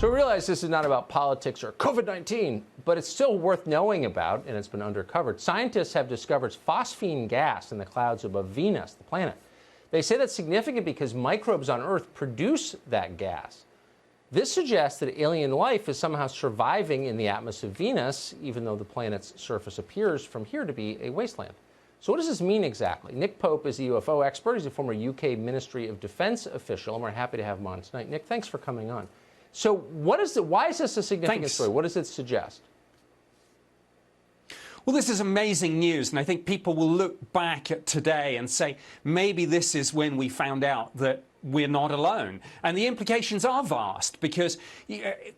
So we realize this is not about politics or COVID-19, but it's still worth knowing about, and it's been undercovered. Scientists have discovered phosphine gas in the clouds above Venus, the planet. They say that's significant because microbes on Earth produce that gas. This suggests that alien life is somehow surviving in the atmosphere of Venus, even though the planet's surface appears from here to be a wasteland. So what does this mean exactly? Nick Pope is a UFO expert. He's a former UK Ministry of Defense official, and we're happy to have him on tonight. Nick, thanks for coming on. So why is this a significant story? What does it suggest? Well, this is amazing news, and I think people will look back at today and say, maybe this is when we found out that we're not alone. And the implications are vast, because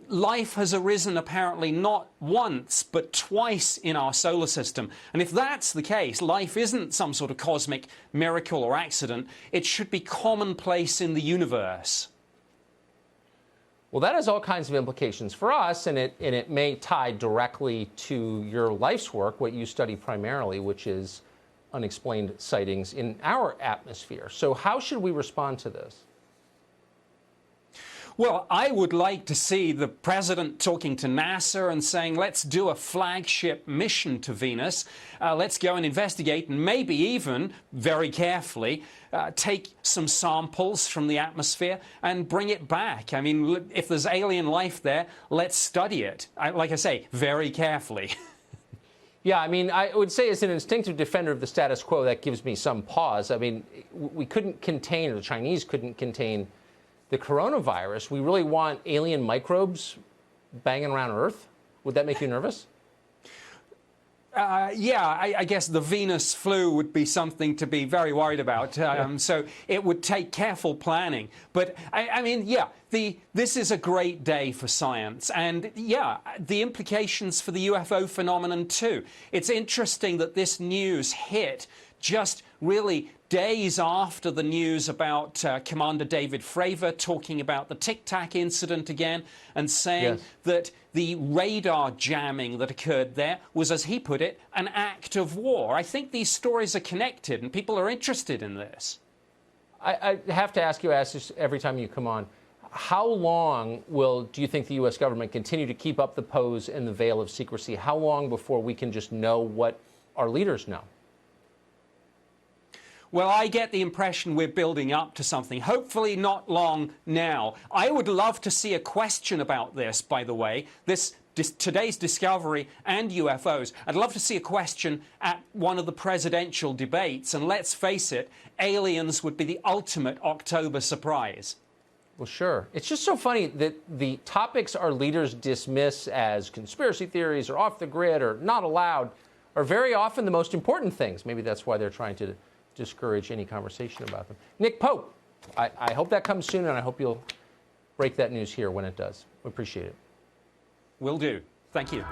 life has arisen apparently not once, but twice in our solar system. And if that's the case, life isn't some sort of cosmic miracle or accident. It should be commonplace in the universe. Well, that has all kinds of implications for us, and it may tie directly to your life's work, what you study primarily, which is unexplained sightings in our atmosphere. So how should we respond to this? Well, I would like to see the president talking to NASA and saying, let's do a flagship mission to Venus. Let's go and investigate, and maybe even, very carefully, take some samples from the atmosphere and bring it back. I mean, if there's alien life there, let's study it. Like I say, very carefully. Yeah, I mean, I would say as an instinctive defender of the status quo, that gives me some pause. I mean, we couldn't contain, or the Chinese couldn't contain the coronavirus. We really want alien microbes banging around Earth? Would that make you nervous? Yeah, I guess the Venus flu would be something to be very worried about. So it would take careful planning. But, I mean, yeah, this is a great day for science. And, yeah, the implications for the UFO phenomenon, too. It's interesting that this news hit just really days after the news about Commander 𝗗𝗶𝘀𝗃𝗏 talking about the Tic Tac incident again and saying that the radar jamming that occurred there was, as he put it, an act of war. I think these stories are connected and people are interested in this. I have to ask this every time you come on. How long do you think the U.S. government continue to keep up the pose and the veil of secrecy? How long before we can just know what our leaders know? Well, I get the impression we're building up to something, hopefully not long now. I would love to see a question about this, by the way, today's discovery and UFOs. I'd love to see a question at one of the presidential debates, and let's face it, aliens would be the ultimate October surprise. Well, sure. It's just so funny that the topics our leaders dismiss as conspiracy theories or off the grid or not allowed are very often the most important things. Maybe that's why they're trying to discourage any conversation about them. Nick Pope, I hope that comes soon, and I hope you'll break that news here when it does. We appreciate it. Will do. Thank you.